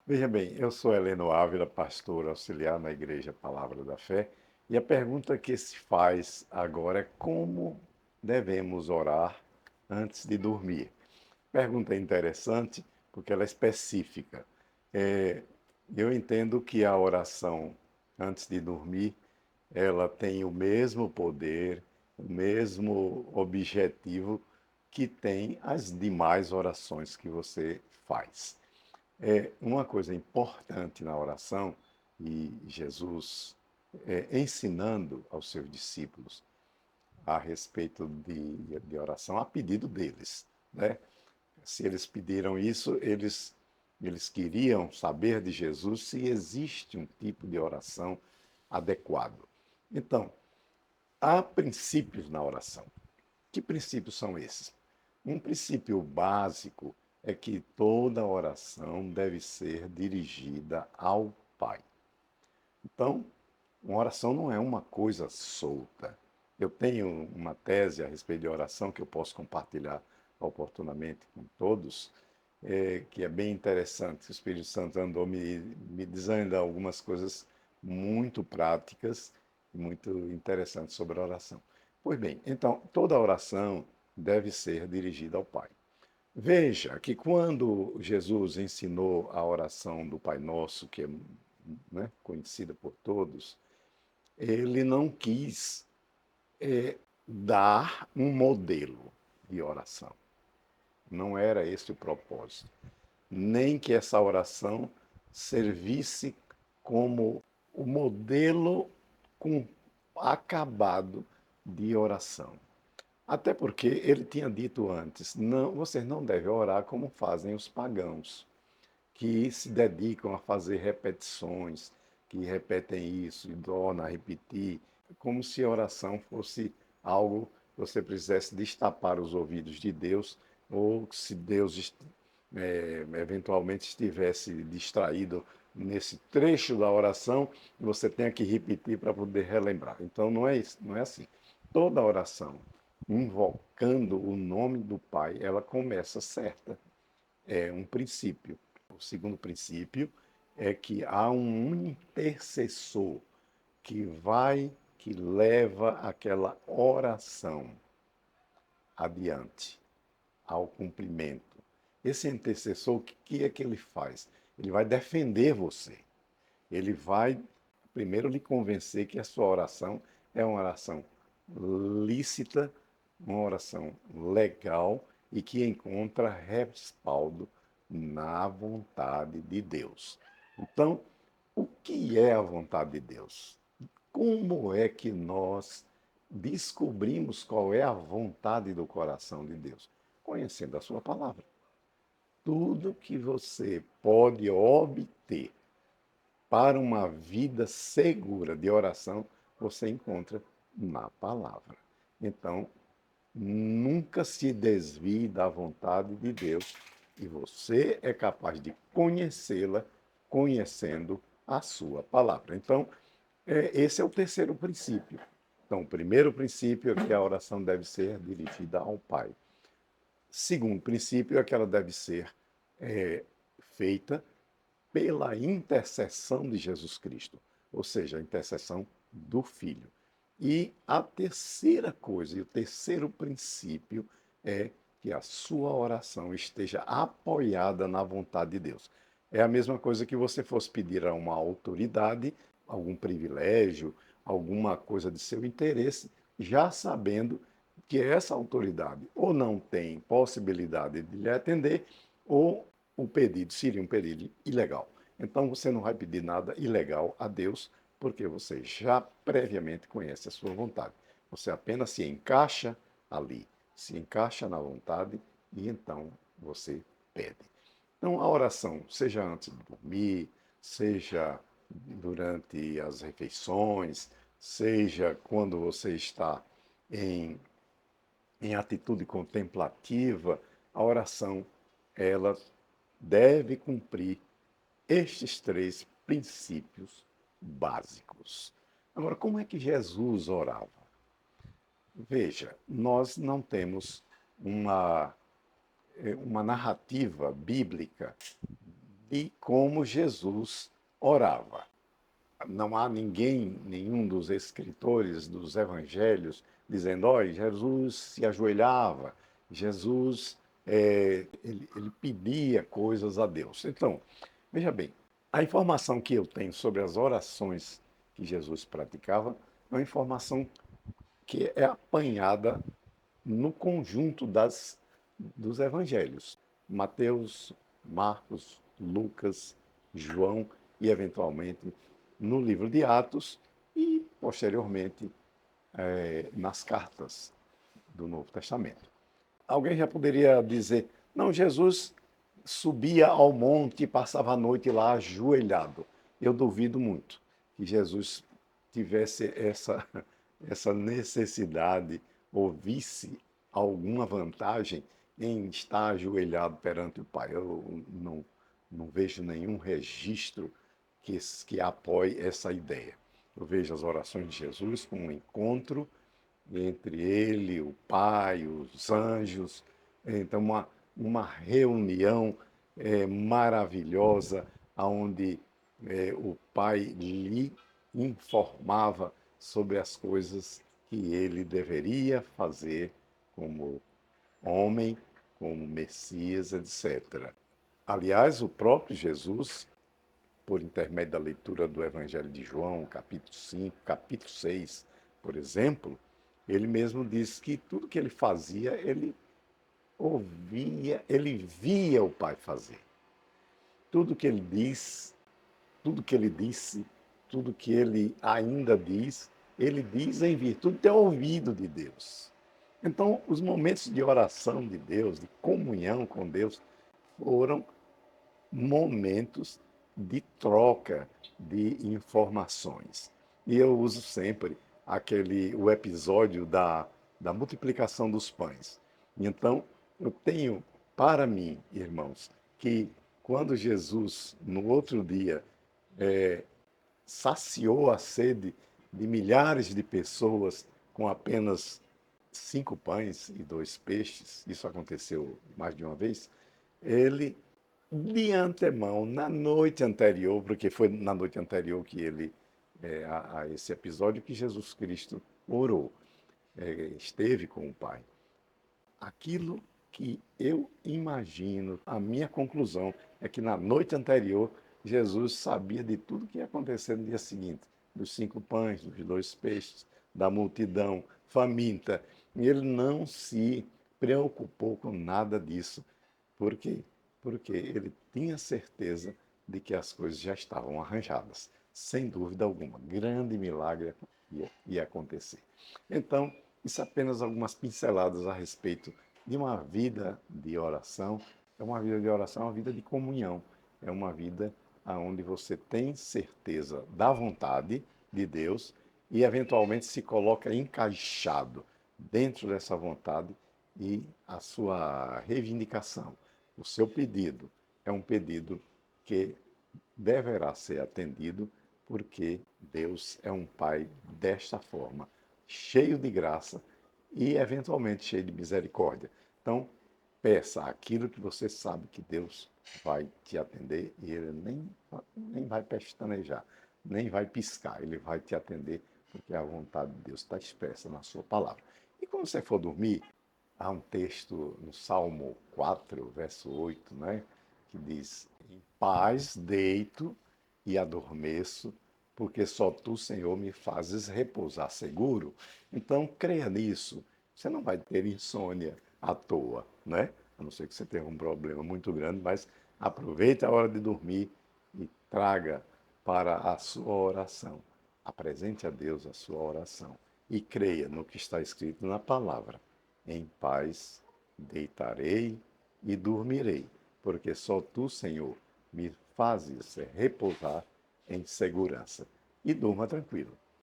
Veja bem, eu sou Heleno Ávila, pastor auxiliar na Igreja Palavra da Fé, e a pergunta que se faz agora é como devemos orar antes de dormir. Pergunta interessante porque ela é específica. É, eu entendo que a oração antes de dormir, ela tem o mesmo poder, o mesmo objetivo que tem as demais orações que você faz. É uma coisa importante na oração, e Jesus ensinando aos seus discípulos a respeito de oração, a pedido deles, né? Se eles pediram isso, eles queriam saber de Jesus se existe um tipo de oração adequado. Então, há princípios na oração. Que princípios são esses? Um princípio básico é que toda oração deve ser dirigida ao Pai. Então, uma oração não é uma coisa solta. Eu tenho uma tese a respeito de oração que eu posso compartilhar oportunamente com todos, que é bem interessante. O Espírito Santo andou me dizendo algumas coisas muito práticas e muito interessantes sobre a oração. Pois bem, então, toda oração deve ser dirigida ao Pai. Veja que quando Jesus ensinou a oração do Pai Nosso, que é, né, conhecida por todos, ele não quis dar um modelo de oração. Não era esse o propósito. Nem que essa oração servisse como o modelo com acabado de oração. Até porque ele tinha dito antes, não, vocês não devem orar como fazem os pagãos, que se dedicam a fazer repetições, que repetem isso e tornam a repetir, como se a oração fosse algo que você precisasse destapar os ouvidos de Deus, ou se Deus eventualmente estivesse distraído nesse trecho da oração, você tenha que repetir para poder relembrar. Então não é isso, não é assim. Toda oração invocando o nome do Pai, ela começa certa. É um princípio. O segundo princípio é que há um intercessor que leva aquela oração adiante, ao cumprimento. Esse intercessor, o que é que ele faz? Ele vai defender você. Ele vai, primeiro, lhe convencer que a sua oração é uma oração lícita, uma oração legal e que encontra respaldo na vontade de Deus. Então, o que é a vontade de Deus? Como é que nós descobrimos qual é a vontade do coração de Deus? Conhecendo a sua palavra. Tudo que você pode obter para uma vida segura de oração, você encontra na palavra. Então, nunca se desvie da vontade de Deus e você é capaz de conhecê-la conhecendo a sua palavra. Então, esse é o terceiro princípio. Então, o primeiro princípio é que a oração deve ser dirigida ao Pai. Segundo princípio é que ela deve ser feita pela intercessão de Jesus Cristo, ou seja, a intercessão do Filho. E a terceira coisa, e o terceiro princípio é que a sua oração esteja apoiada na vontade de Deus. É a mesma coisa que você fosse pedir a uma autoridade algum privilégio, alguma coisa de seu interesse, já sabendo que essa autoridade ou não tem possibilidade de lhe atender, ou o pedido seria um pedido ilegal. Então você não vai pedir nada ilegal a Deus, porque você já previamente conhece a sua vontade. Você apenas se encaixa ali, se encaixa na vontade e então você pede. Então a oração, seja antes de dormir, seja durante as refeições, seja quando você está em, em atitude contemplativa, a oração ela deve cumprir estes três princípios básicos. Agora, como é que Jesus orava? Veja, nós não temos uma, uma narrativa bíblica de como Jesus orava. Não há ninguém, nenhum dos escritores dos evangelhos, dizendo, olha, Jesus se ajoelhava, Jesus ele pedia coisas a Deus. Então, veja bem, a informação que eu tenho sobre as orações que Jesus praticava é uma informação que é apanhada no conjunto dos evangelhos. Mateus, Marcos, Lucas, João e, eventualmente, no livro de Atos e, posteriormente, nas cartas do Novo Testamento. Alguém já poderia dizer, não, Jesus subia ao monte e passava a noite lá ajoelhado. Eu duvido muito que Jesus tivesse essa necessidade ou visse alguma vantagem em estar ajoelhado perante o Pai. Eu não vejo nenhum registro que apoie essa ideia. Eu vejo as orações de Jesus como um encontro entre ele, o Pai, os anjos. Então, uma reunião maravilhosa, onde o Pai lhe informava sobre as coisas que ele deveria fazer como homem, como Messias, etc. Aliás, o próprio Jesus, por intermédio da leitura do Evangelho de João, capítulo 5, capítulo 6, por exemplo, ele mesmo diz que tudo que ele fazia, ele ouvia, ele via o Pai fazer. Tudo que ele diz, tudo que ele disse, tudo que ele ainda diz, ele diz em virtude de ter ouvido de Deus. Então, os momentos de oração de Deus, de comunhão com Deus, foram momentos de troca de informações. E eu uso sempre o episódio da multiplicação dos pães. Então, eu tenho para mim, irmãos, que quando Jesus, no outro dia, saciou a sede de milhares de pessoas com apenas 5 pães e 2 peixes, isso aconteceu mais de uma vez, ele, de antemão, na noite anterior, porque foi na noite anterior que ele, a esse episódio, que Jesus Cristo orou, esteve com o Pai. Aquilo que eu imagino, a minha conclusão é que na noite anterior, Jesus sabia de tudo que ia acontecer no dia seguinte, dos 5 pães, dos 2 peixes, da multidão faminta. E ele não se preocupou com nada disso. Por quê? Porque ele tinha certeza de que as coisas já estavam arranjadas. Sem dúvida alguma, grande milagre ia acontecer. Então, isso é apenas algumas pinceladas a respeito de uma vida de oração. É uma vida de oração, é uma vida de comunhão. É uma vida onde você tem certeza da vontade de Deus e, eventualmente, se coloca encaixado dentro dessa vontade e a sua reivindicação, o seu pedido, é um pedido que deverá ser atendido, porque Deus é um Pai desta forma, cheio de graça e, eventualmente, cheio de misericórdia. Então, peça aquilo que você sabe que Deus vai te atender e Ele nem vai pestanejar, nem vai piscar, Ele vai te atender, porque a vontade de Deus está expressa na sua palavra. E quando você for dormir, há um texto no Salmo 4, verso 8, né, que diz: Em paz deito e adormeço, porque só tu, Senhor, me fazes repousar seguro. Então, creia nisso. Você não vai ter insônia à toa, né? A não ser que você tenha um problema muito grande, mas aproveite a hora de dormir e traga para a sua oração. Apresente a Deus a sua oração e creia no que está escrito na palavra. Em paz deitarei e dormirei, porque só tu, Senhor, me fazes repousar em segurança. E durma tranquilo.